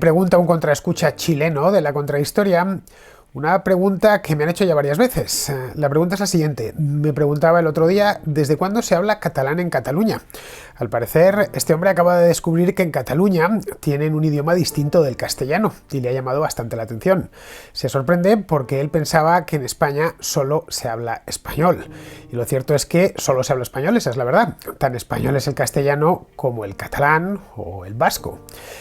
pregunta un contraescucha chileno de la Contrahistoria, una pregunta que me han hecho ya varias veces. La pregunta es la siguiente. Me preguntaba el otro día, ¿desde cuándo se habla catalán en Cataluña? Al parecer, este hombre acaba de descubrir que en Cataluña tienen un idioma distinto del castellano y le ha llamado bastante la atención. Se sorprende porque él pensaba que en España solo se habla español. Y lo cierto es que solo se habla español, esa es la verdad. Tan español es el castellano como el catalán o el vasco.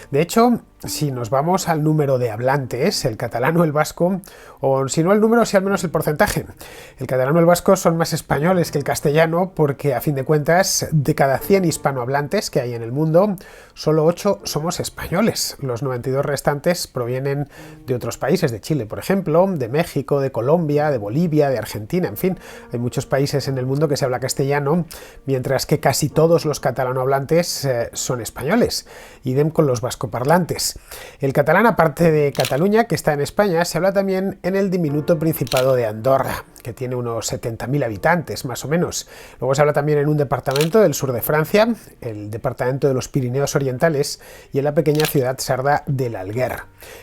De hecho, si nos vamos al número de hablantes, el catalán o el vasco, o si no el número, si al menos el porcentaje. El catalán o el vasco son más españoles que el castellano porque, a fin de cuentas, de cada 100 hispanohablantes que hay en el mundo, solo 8 somos españoles. Los 92 restantes provienen de otros países, de Chile, por ejemplo, de México, de Colombia, de Bolivia, de Argentina, en fin. Hay muchos países en el mundo que se habla castellano, mientras que casi todos los catalanohablantes son españoles. Idem con los vascoparlantes. El catalán, aparte de Cataluña, que está en España, se habla también en el diminuto Principado de Andorra, que tiene unos 70.000 habitantes, más o menos. Luego se habla también en un departamento del sur de Francia, el departamento de los Pirineos Orientales, y en la pequeña ciudad sarda del Alguer.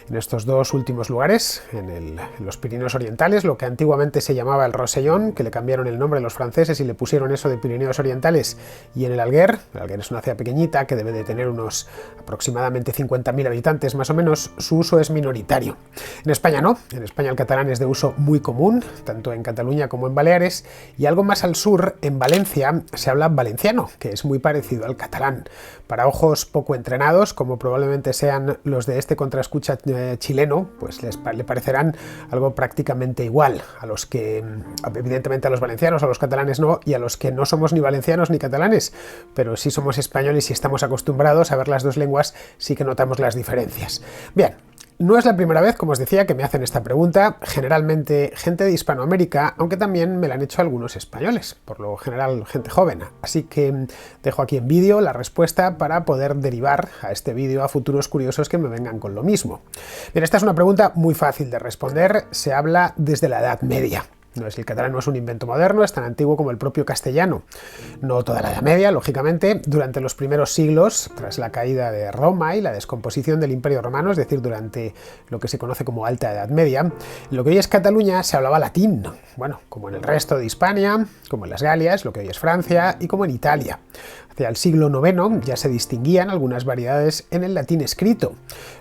En estos dos últimos lugares, en los Pirineos Orientales, lo que antiguamente se llamaba el Rosellón, que le cambiaron el nombre los franceses y le pusieron eso de Pirineos Orientales, y en el Alguer es una ciudad pequeñita que debe de tener unos aproximadamente 50.000 habitantes, más o menos, su uso es minoritario. En España no, en España el catalán es de uso muy común, tanto en Cataluña como en Baleares, y algo más al sur, en Valencia, se habla valenciano, que es muy parecido al catalán. Para ojos poco entrenados, como probablemente sean los de este contraescucha chileno, pues le parecerán algo prácticamente igual a los que, evidentemente a los valencianos, a los catalanes no, y a los que no somos ni valencianos ni catalanes, pero sí somos españoles y estamos acostumbrados a ver las dos lenguas, sí que notamos las diferencias. Bien. No es la primera vez, como os decía, que me hacen esta pregunta, generalmente gente de Hispanoamérica, aunque también me la han hecho algunos españoles, por lo general gente joven. Así que dejo aquí en vídeo la respuesta para poder derivar a este vídeo a futuros curiosos que me vengan con lo mismo. Bien, esta es una pregunta muy fácil de responder, se habla desde la Edad Media. El catalán no es un invento moderno, es tan antiguo como el propio castellano. No toda la Edad Media, lógicamente, durante los primeros siglos, tras la caída de Roma y la descomposición del Imperio Romano, es decir, durante lo que se conoce como Alta Edad Media, en lo que hoy es Cataluña se hablaba latín, bueno, como en el resto de Hispania, como en las Galias, lo que hoy es Francia, y como en Italia. Hacia el siglo IX ya se distinguían algunas variedades en el latín escrito.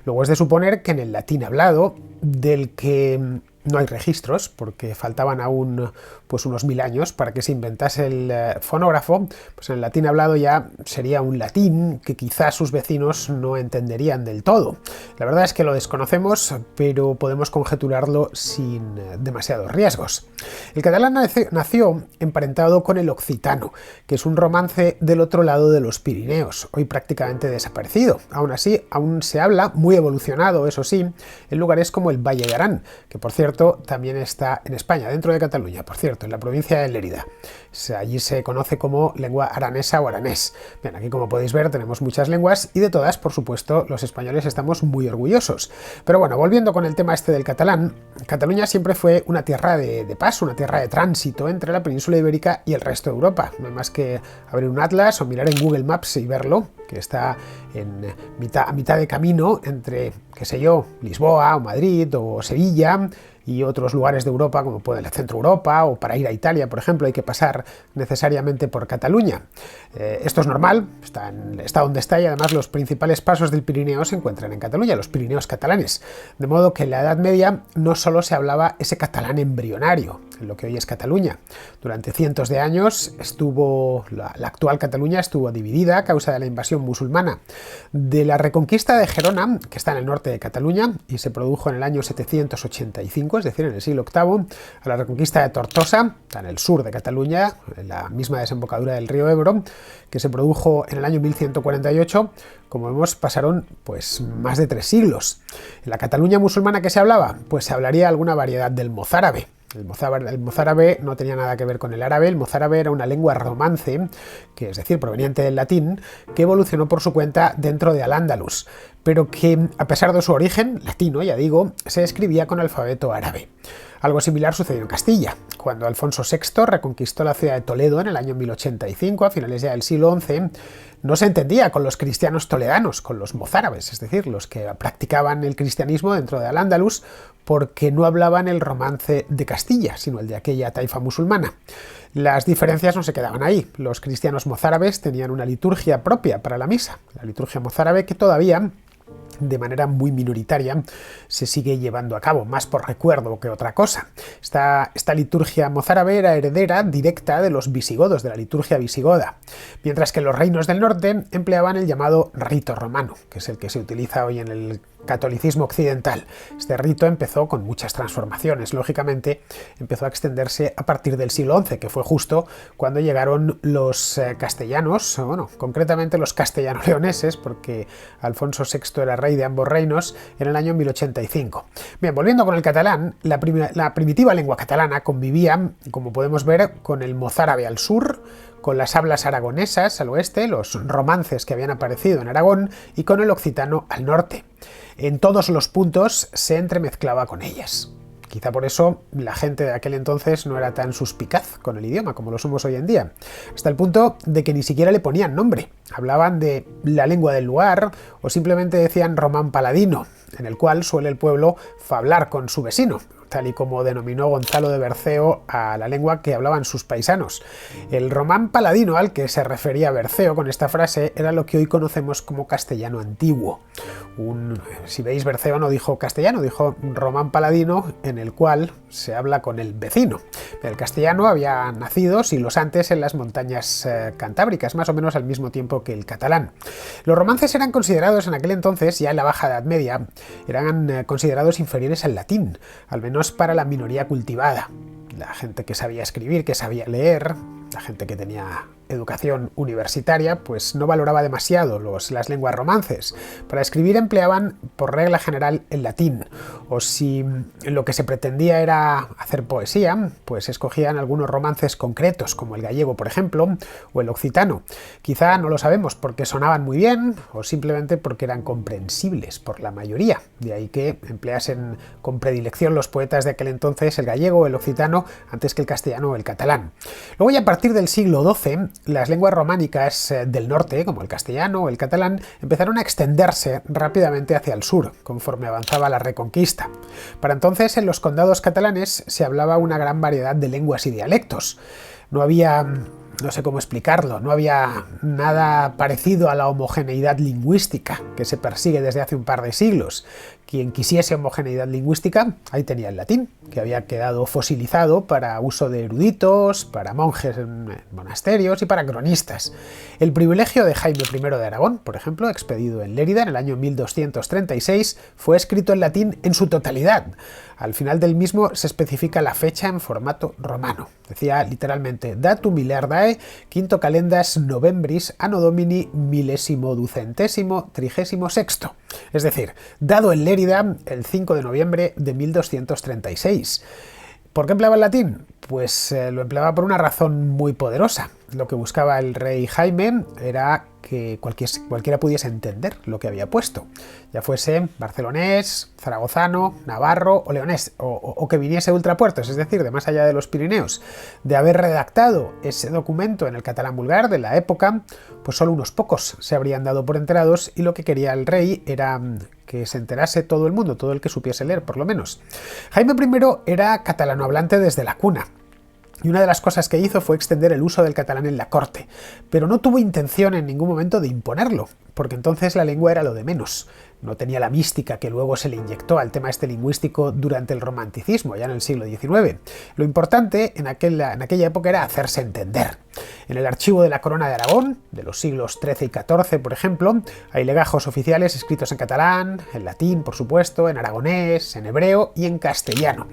Luego es de suponer que en el latín hablado, del que no hay registros, porque faltaban aún pues unos 1000 años para que se inventase el fonógrafo, pues en el latín hablado ya sería un latín que quizás sus vecinos no entenderían del todo. La verdad es que lo desconocemos, pero podemos conjeturarlo sin demasiados riesgos. El catalán nació emparentado con el occitano, que es un romance del otro lado de los Pirineos, hoy prácticamente desaparecido. Aún así, aún se habla, muy evolucionado, eso sí, en lugares como el Valle de Arán, que por cierto también está en España, dentro de Cataluña, por cierto, en la provincia de Lérida. Allí se conoce como lengua aranesa o aranés. Bien, aquí como podéis ver tenemos muchas lenguas y de todas, por supuesto, los españoles estamos muy orgullosos. Pero bueno, volviendo con el tema este del catalán, Cataluña siempre fue una tierra de paso, una tierra de tránsito entre la península ibérica y el resto de Europa. No hay más que abrir un atlas o mirar en Google Maps y verlo, que está a mitad de camino entre, qué sé yo, Lisboa o Madrid o Sevilla y otros lugares de Europa, como puede el centro Europa, o para ir a Italia, por ejemplo, hay que pasar necesariamente por Cataluña. Esto es normal, está donde está, y además los principales pasos del Pirineo se encuentran en Cataluña, los Pirineos catalanes. De modo que en la Edad Media no solo se hablaba ese catalán embrionario, en lo que hoy es Cataluña. Durante cientos de años la actual Cataluña estuvo dividida a causa de la invasión musulmana. De la reconquista de Gerona, que está en el norte de Cataluña y se produjo en el año 785, es decir, en el siglo VIII, a la reconquista de Tortosa, en el sur de Cataluña, en la misma desembocadura del río Ebro, que se produjo en el año 1148, como vemos, pasaron pues más de 3 siglos. En la Cataluña musulmana que se hablaba, pues se hablaría alguna variedad del mozárabe. El mozárabe no tenía nada que ver con el árabe. El mozárabe era una lengua romance, que es decir, proveniente del latín, que evolucionó por su cuenta dentro de Al-Ándalus, pero que, a pesar de su origen, latino, ya digo, se escribía con alfabeto árabe. Algo similar sucedió en Castilla, cuando Alfonso VI reconquistó la ciudad de Toledo en el año 1085, a finales ya del siglo XI. No se entendía con los cristianos toledanos, con los mozárabes, es decir, los que practicaban el cristianismo dentro de Al-Ándalus, porque no hablaban el romance de Castilla, sino el de aquella taifa musulmana. Las diferencias no se quedaban ahí. Los cristianos mozárabes tenían una liturgia propia para la misa, la liturgia mozárabe, que todavía, de manera muy minoritaria, se sigue llevando a cabo, más por recuerdo que otra cosa. Esta liturgia mozárabe era heredera directa de los visigodos, de la liturgia visigoda, mientras que los reinos del norte empleaban el llamado rito romano, que es el que se utiliza hoy en el catolicismo occidental. Este rito empezó con muchas transformaciones, lógicamente empezó a extenderse a partir del siglo XI, que fue justo cuando llegaron los castellanos, bueno, concretamente los castellano-leoneses, porque Alfonso VI era rey de ambos reinos en el año 1085. Bien, volviendo con el catalán, la primitiva lengua catalana convivía, como podemos ver, con el mozárabe al sur, con las hablas aragonesas al oeste, los romances que habían aparecido en Aragón, y con el occitano al norte. En todos los puntos se entremezclaba con ellas. Quizá por eso la gente de aquel entonces no era tan suspicaz con el idioma como lo somos hoy en día, hasta el punto de que ni siquiera le ponían nombre. Hablaban de la lengua del lugar o simplemente decían román paladino, en el cual suele el pueblo fablar con su vecino, tal y como denominó Gonzalo de Berceo a la lengua que hablaban sus paisanos. El román paladino al que se refería Berceo con esta frase era lo que hoy conocemos como castellano antiguo. Si veis, Berceo no dijo castellano, dijo román paladino, en el cual se habla con el vecino. El castellano había nacido siglos antes en las montañas cantábricas, más o menos al mismo tiempo que el catalán. Los romances eran considerados en aquel entonces, ya en la Baja Edad Media, eran considerados inferiores al latín, al menos para la minoría cultivada. La gente que sabía escribir, que sabía leer, la gente que tenía educación universitaria, pues no valoraba demasiado las lenguas romances. Para escribir empleaban, por regla general, el latín, o si lo que se pretendía era hacer poesía, pues escogían algunos romances concretos, como el gallego, por ejemplo, o el occitano. Quizá no lo sabemos porque sonaban muy bien, o simplemente porque eran comprensibles por la mayoría, de ahí que empleasen con predilección los poetas de aquel entonces el gallego o el occitano antes que el castellano o el catalán. Luego, ya a partir del siglo XII, las lenguas románicas del norte, como el castellano o el catalán, empezaron a extenderse rápidamente hacia el sur, conforme avanzaba la Reconquista. Para entonces, en los condados catalanes se hablaba una gran variedad de lenguas y dialectos. No había, no sé cómo explicarlo, no había nada parecido a la homogeneidad lingüística que se persigue desde hace un par de siglos. Quien quisiese homogeneidad lingüística, ahí tenía el latín, que había quedado fosilizado para uso de eruditos, para monjes en monasterios y para cronistas. El privilegio de Jaime I de Aragón, por ejemplo, expedido en Lérida en el año 1236, fue escrito en latín en su totalidad. Al final del mismo se especifica la fecha en formato romano. Decía literalmente datum milerdae quinto calendas novembris anno domini millesimo ducentésimo trigésimo sexto. Es decir, dado en Lérida el 5 de noviembre de 1236. ¿Por qué empleaba el latín? Pues lo empleaba por una razón muy poderosa. Lo que buscaba el rey Jaime era que cualquiera pudiese entender lo que había puesto, ya fuese barcelonés, zaragozano, navarro o leonés, o que viniese de ultrapuertos, es decir, de más allá de los Pirineos. De haber redactado ese documento en el catalán vulgar de la época, pues solo unos pocos se habrían dado por enterados, y lo que quería el rey era que se enterase todo el mundo, todo el que supiese leer, por lo menos. Jaime I era catalano hablante desde la cuna, y una de las cosas que hizo fue extender el uso del catalán en la corte, pero no tuvo intención en ningún momento de imponerlo, porque entonces la lengua era lo de menos. No tenía la mística que luego se le inyectó al tema lingüístico durante el romanticismo, ya en el siglo XIX. Lo importante en aquella época era hacerse entender. En el archivo de la Corona de Aragón, de los siglos XIII y XIV, por ejemplo, hay legajos oficiales escritos en catalán, en latín, por supuesto, en aragonés, en hebreo y en castellano.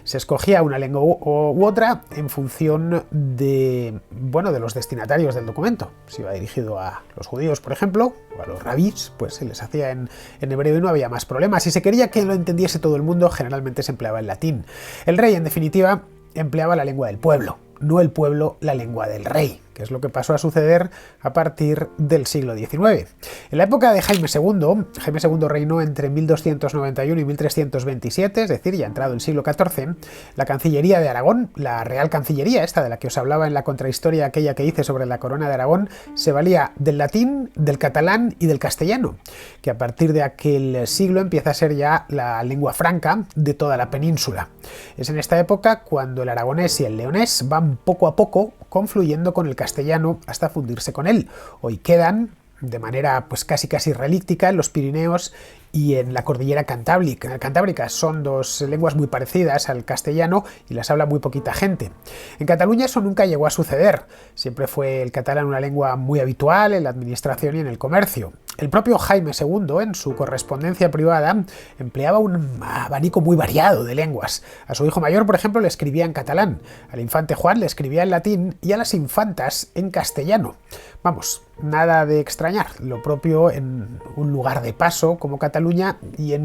Se escogía una lengua u otra en función de los destinatarios del documento. Si iba dirigido a los judíos, por ejemplo, o a los rabís, pues se les hacía en hebreo y no había más problemas. Si se quería que lo entendiese todo el mundo, generalmente se empleaba el latín. El rey, en definitiva, empleaba la lengua del pueblo, no el pueblo la lengua del rey, que es lo que pasó a suceder a partir del siglo XIX. En la época de Jaime II reinó entre 1291 y 1327, es decir, ya entrado el siglo XIV, la Cancillería de Aragón, la Real Cancillería, esta de la que os hablaba en la contrahistoria aquella que hice sobre la Corona de Aragón, se valía del latín, del catalán y del castellano, que a partir de aquel siglo empieza a ser ya la lengua franca de toda la península. Es en esta época cuando el aragonés y el leonés van poco a poco confluyendo con el castellano hasta fundirse con él. Hoy quedan de manera pues casi relíctica en los Pirineos y en la cordillera cantábrica. Son dos lenguas muy parecidas al castellano y las habla muy poquita gente. En Cataluña eso nunca llegó a suceder. Siempre fue el catalán una lengua muy habitual en la administración y en el comercio. El propio Jaime II, en su correspondencia privada, empleaba un abanico muy variado de lenguas. A su hijo mayor, por ejemplo, le escribía en catalán, al infante Juan le escribía en latín y a las infantas en castellano. Vamos, nada de extrañar, lo propio en un lugar de paso como Cataluña y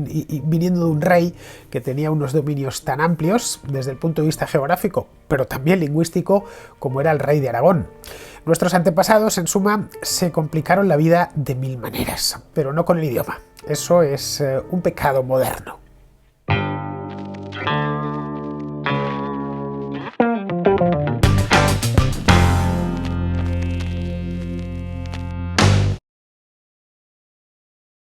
viniendo de un rey que tenía unos dominios tan amplios desde el punto de vista geográfico, pero también lingüístico, como era el rey de Aragón. Nuestros antepasados, en suma, se complicaron la vida de mil maneras, pero no con el idioma. Eso es un pecado moderno.